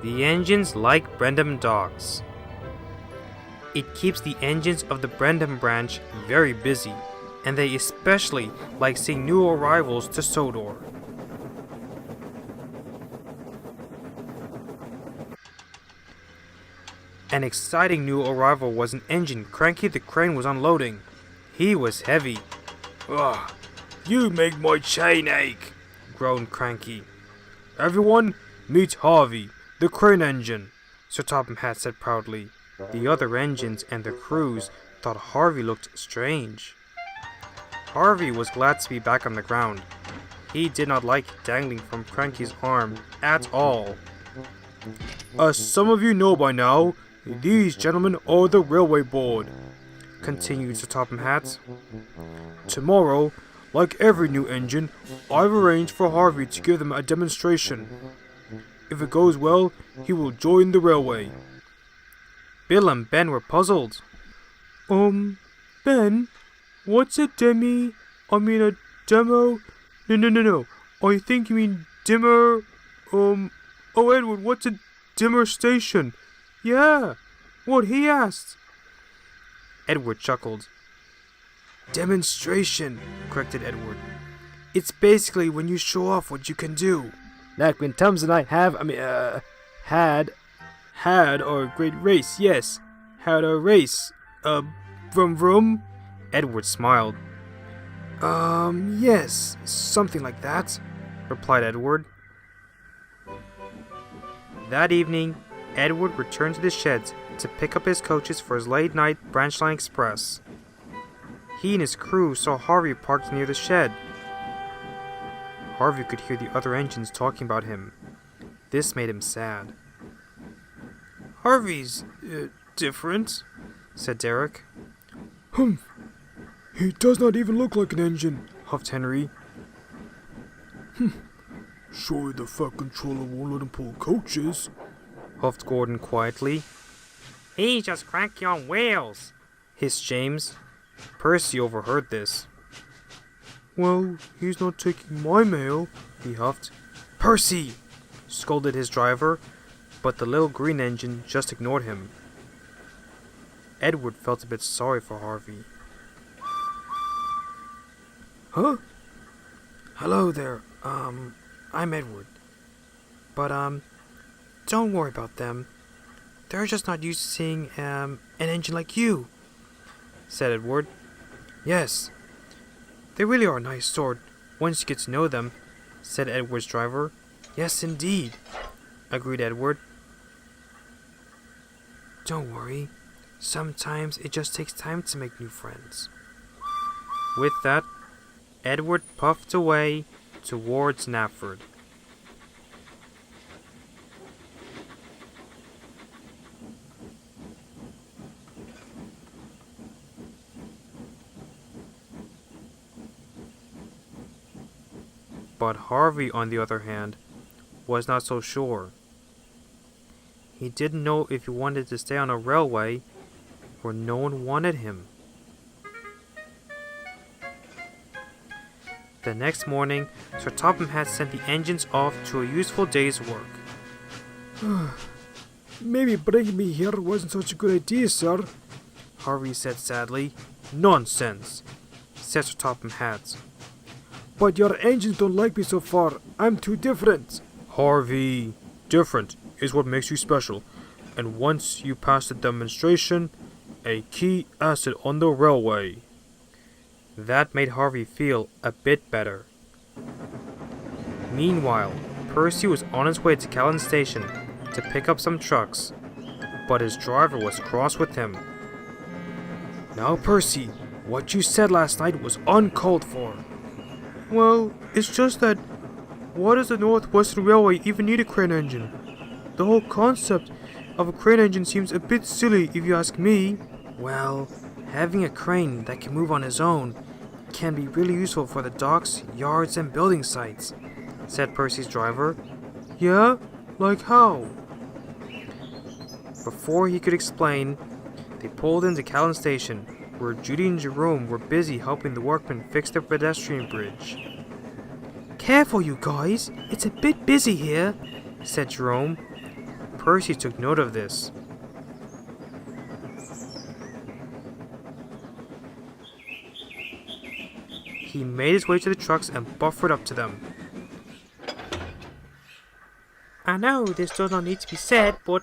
The engines like Brendam docks. It keeps the engines of the Brendam branch very busy, and they especially like seeing new arrivals to Sodor. An exciting new arrival was an engine Cranky the Crane was unloading. He was heavy. "Ugh, you make my chain ache," groaned Cranky. "Everyone, meet Harvey, the crane engine," Sir Topham Hatt said proudly. The other engines and their crews thought Harvey looked strange. Harvey was glad to be back on the ground. He did not like dangling from Cranky's arm at all. "As some of you know by now, these gentlemen are the railway board," continued Sir Topham Hatt. "Tomorrow, like every new engine, I've arranged for Harvey to give them a demonstration. If it goes well, he will join the railway." Bill and Ben were puzzled. Ben, what's a demo? No. I think you mean dimmer. Edward, what's a dimmer station? Yeah, what he asked. Edward chuckled. "Demonstration," corrected Edward. "It's basically when you show off what you can do. Like when Tums and I had our great race, yes. Had our race. Vroom vroom?" Edward smiled. Yes, something like that," replied Edward. That evening, Edward returned to the sheds to pick up his coaches for his late-night branch line express. He and his crew saw Harvey parked near the shed. Harvey could hear the other engines talking about him. This made him sad. "Harvey's, different," said Derek. "Humph! He does not even look like an engine," huffed Henry. "Surely the Fat Controller won't let him pull coaches," huffed Gordon quietly. "He's just cranky on wheels," hissed James. Percy overheard this. "Well, he's not taking my mail," he huffed. "Percy!" scolded his driver, but the little green engine just ignored him. Edward felt a bit sorry for Harvey. "Huh? Hello there, I'm Edward. But, don't worry about them. They're just not used to seeing, an engine like you," said Edward. "Yes, they really are a nice sort, once you get to know them," said Edward's driver. "Yes, indeed," agreed Edward. "Don't worry. Sometimes it just takes time to make new friends." With that, Edward puffed away towards Knapford. But Harvey, on the other hand, was not so sure. He didn't know if he wanted to stay on a railway where no one wanted him. The next morning, Sir Topham Hatt sent the engines off to a useful day's work. "Maybe bringing me here wasn't such a good idea, sir," Harvey said sadly. "Nonsense," said Sir Topham Hatt. "But your engines don't like me so far. I'm too different." "Harvey, different is what makes you special, and once you pass the demonstration, a key asset on the railway." That made Harvey feel a bit better. Meanwhile, Percy was on his way to Callan Station to pick up some trucks, but his driver was cross with him. "Now, Percy, what you said last night was uncalled for." "Well, it's just that, why does the Northwestern Railway even need a crane engine? The whole concept of a crane engine seems a bit silly if you ask me." "Well, having a crane that can move on his own can be really useful for the docks, yards, and building sites," said Percy's driver. "Yeah? Like how?" Before he could explain, they pulled into Callan Station, where Judy and Jerome were busy helping the workmen fix their pedestrian bridge. "Careful, you guys, it's a bit busy here," said Jerome. Percy took note of this. He made his way to the trucks and buffered up to them. "I know this does not need to be said, but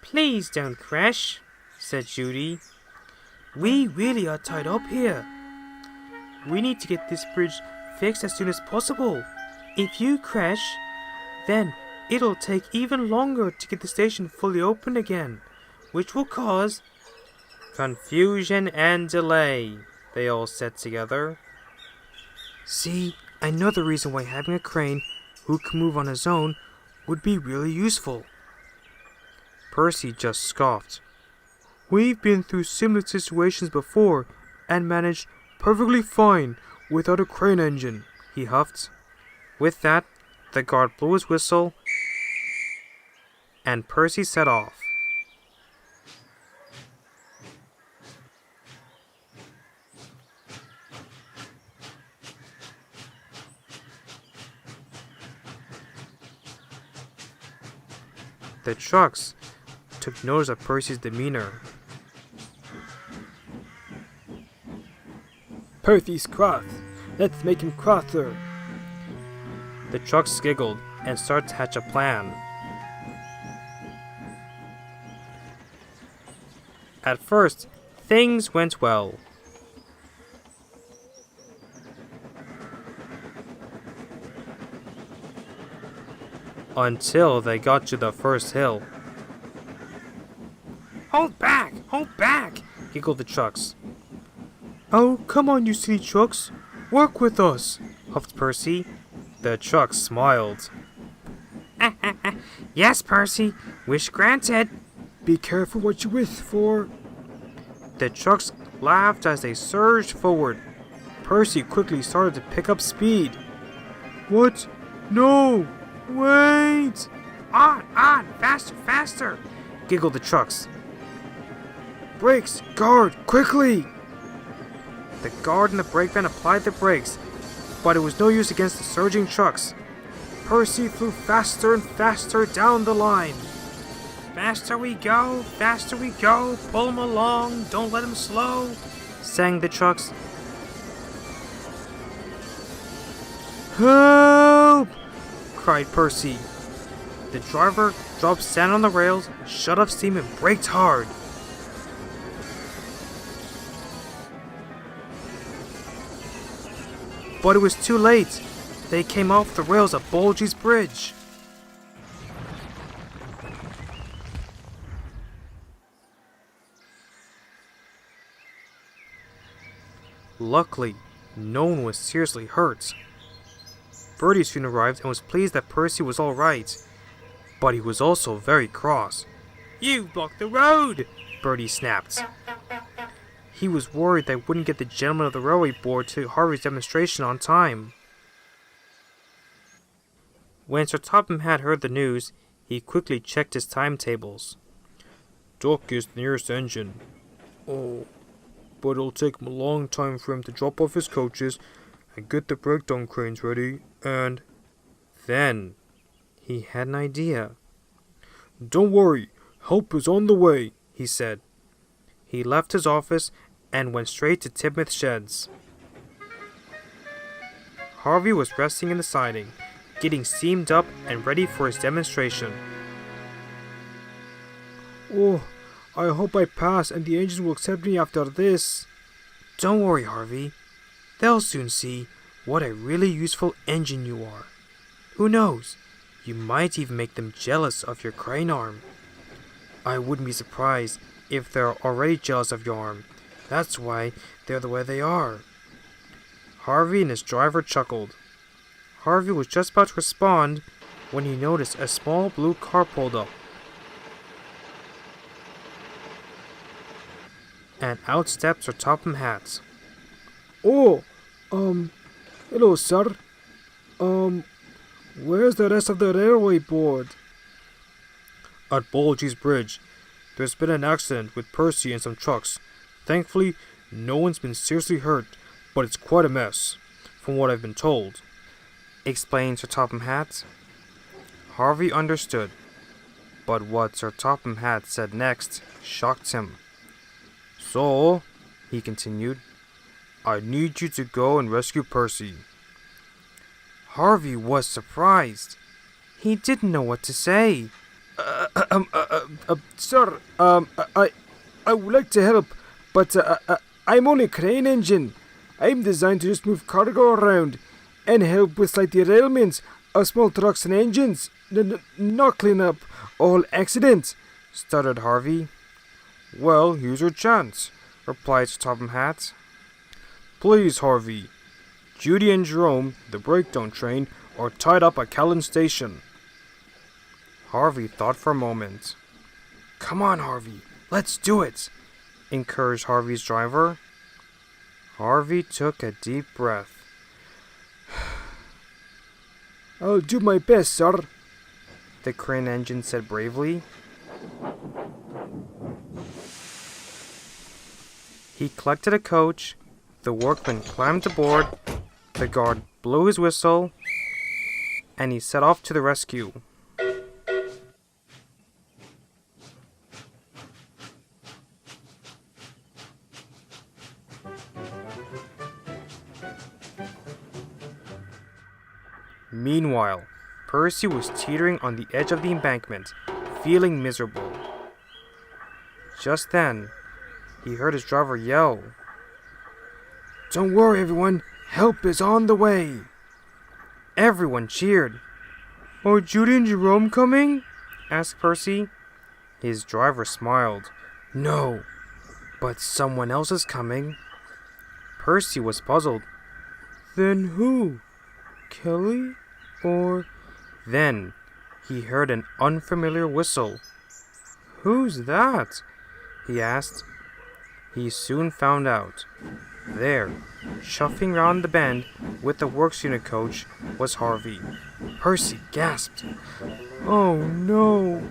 please don't crash," said Judy. "We really are tied up here. We need to get this bridge fixed as soon as possible. If you crash, then it'll take even longer to get the station fully open again, which will cause confusion and delay," they all said together. "See, another reason why having a crane who can move on his own would be really useful." Percy just scoffed. "We've been through similar situations before and managed perfectly fine without a crane engine," he huffed. With that, the guard blew his whistle and Percy set off. The trucks took notice of Percy's demeanor. "Percy's cross. Let's make him crosser." The trucks giggled and started to hatch a plan. At first, things went well. Until they got to the first hill. "Hold back! Hold back!" giggled the trucks. "Oh, come on, you silly trucks. Work with us," huffed Percy. The trucks smiled. "Yes, Percy. Wish granted." "Be careful what you wish for." The trucks laughed as they surged forward. Percy quickly started to pick up speed. "What? No! Wait!" On! Faster, faster!" giggled the trucks. "Brakes! Guard! Quickly!" The guard and the brake van applied the brakes, but it was no use against the surging trucks. Percy flew faster and faster down the line. Faster we go, pull him along, don't let him slow," sang the trucks. "Help!" cried Percy. The driver dropped sand on the rails, shut off steam, and braked hard. But it was too late. They came off the rails at Bulgy's bridge. Luckily, no one was seriously hurt. Bertie soon arrived and was pleased that Percy was all right, but he was also very cross. "You blocked the road!" Bertie snapped. He was worried they wouldn't get the gentleman of the railway board to Harvey's demonstration on time. When Sir Topham Hatt heard the news, he quickly checked his timetables. "Duck is the nearest engine. Oh, but it'll take him a long time for him to drop off his coaches and get the breakdown cranes ready, and..." Then he had an idea. "Don't worry, help is on the way," he said. He left his office and went straight to Tidmouth Sheds. Harvey was resting in the siding, getting steamed up and ready for his demonstration. "Oh, I hope I pass and the engines will accept me after this." "Don't worry, Harvey. They'll soon see what a really useful engine you are. Who knows, you might even make them jealous of your crane arm. I wouldn't be surprised if they're already jealous of your arm. That's why they're the way they are." Harvey and his driver chuckled. Harvey was just about to respond when he noticed a small blue car pulled up. And out stepped Sir Topham Hatt. "Oh, hello, sir. Where's the rest of the railway board?" "At Bulgy's bridge. There's been an accident with Percy and some trucks. Thankfully, no one's been seriously hurt, but it's quite a mess, from what I've been told," explained Sir Topham Hatt. Harvey understood. But what Sir Topham Hatt said next shocked him. "So," he continued, "I need you to go and rescue Percy." Harvey was surprised. He didn't know what to say. Sir, I would like to help, but I'm only a crane engine. I'm designed to just move cargo around and help with slight derailments of small trucks and engines, not clean up all accidents," stuttered Harvey. "Well, here's your chance," replied Sir Topham Hatt. "Please, Harvey. Judy and Jerome, the breakdown train, are tied up at Callan Station." Harvey thought for a moment. "Come on, Harvey, let's do it," encouraged Harvey's driver. Harvey took a deep breath. "I'll do my best, sir," the crane engine said bravely. He collected a coach, the workmen climbed aboard, the guard blew his whistle, and he set off to the rescue. Meanwhile, Percy was teetering on the edge of the embankment, feeling miserable. Just then, he heard his driver yell, "Don't worry, everyone. Help is on the way." Everyone cheered. "Are Judy and Jerome coming?" asked Percy. His driver smiled. "No, but someone else is coming." Percy was puzzled. "Then who? Kelly? Or—" Then he heard an unfamiliar whistle. "Who's that?" he asked. He soon found out. There, chuffing round the bend with the works unit coach, was Harvey. Percy gasped. "Oh no!"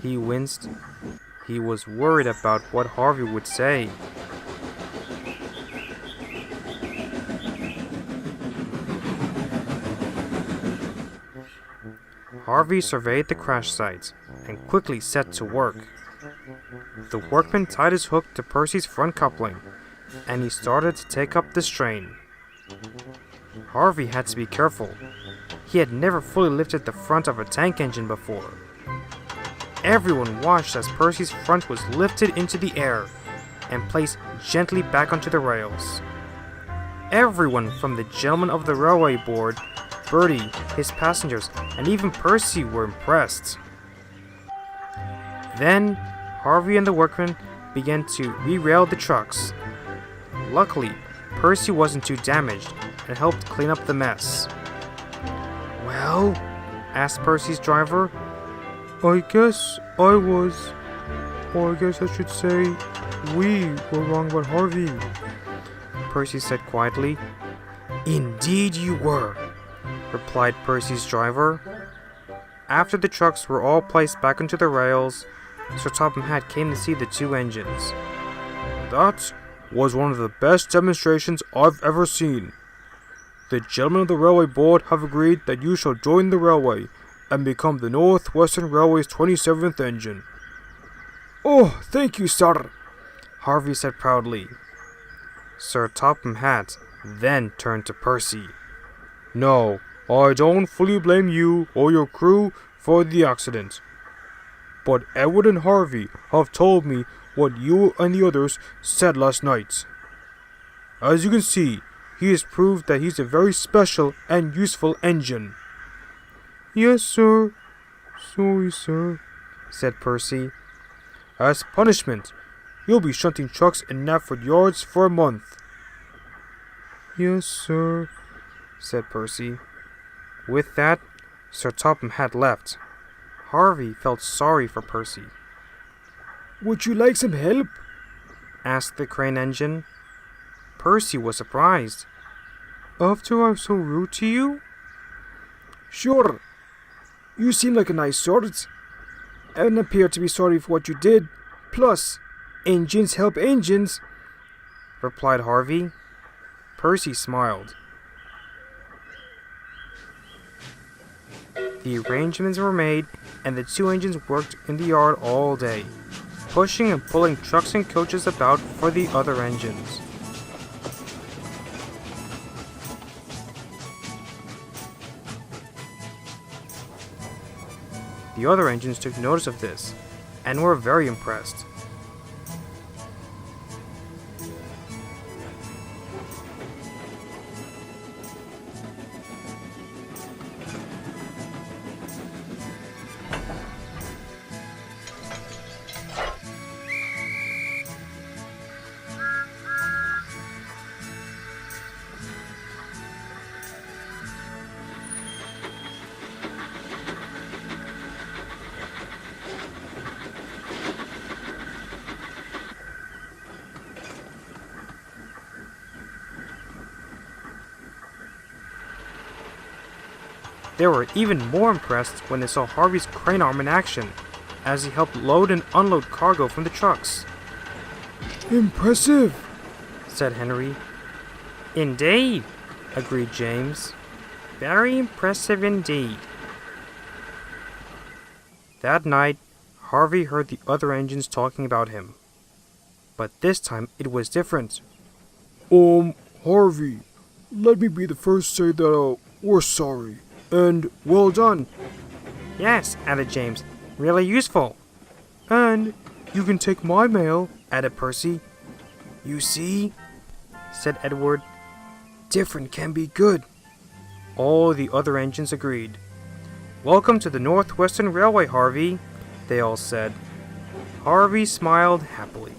He winced. He was worried about what Harvey would say. Harvey surveyed the crash site and quickly set to work. The workman tied his hook to Percy's front coupling, and he started to take up the strain. Harvey had to be careful. He had never fully lifted the front of a tank engine before. Everyone watched as Percy's front was lifted into the air and placed gently back onto the rails. Everyone from the gentleman of the railway board, Bertie, his passengers, and even Percy were impressed. Then, Harvey and the workmen began to re-rail the trucks. Luckily, Percy wasn't too damaged and helped clean up the mess. "Well?" asked Percy's driver. "I guess I should say we were wrong about Harvey," Percy said quietly. "Indeed you were," replied Percy's driver. After the trucks were all placed back onto the rails, Sir Topham Hatt came to see the two engines. "That was one of the best demonstrations I've ever seen. The gentlemen of the railway board have agreed that you shall join the railway and become the North Western Railway's 27th engine." "Oh, thank you, sir," Harvey said proudly. Sir Topham Hatt then turned to Percy. "No, I don't fully blame you or your crew for the accident. But Edward and Harvey have told me what you and the others said last night. As you can see, he has proved that he's a very special and useful engine." "Yes, sir. Sorry, sir," said Percy. "As punishment, you'll be shunting trucks in Knapford yards for a month." "Yes, sir," said Percy. With that, Sir Topham Hatt left. Harvey felt sorry for Percy. "Would you like some help?" asked the crane engine. Percy was surprised. "After I was so rude to you?" "Sure. You seem like a nice sort, and appear to be sorry for what you did. Plus, engines help engines," replied Harvey. Percy smiled. The arrangements were made, and the two engines worked in the yard all day, pushing and pulling trucks and coaches about for the other engines. The other engines took notice of this, and were very impressed. They were even more impressed when they saw Harvey's crane arm in action, as he helped load and unload cargo from the trucks. Impressive, said Henry. Indeed, agreed James. Very impressive indeed. That night, Harvey heard the other engines talking about him. But this time it was different. Harvey, let me be the first to say that, we're sorry. And well done. Yes, added James. Really useful. And you can take my mail, added Percy. You see, said Edward. Different can be good. All the other engines agreed. Welcome to the Northwestern Railway, Harvey, they all said. Harvey smiled happily.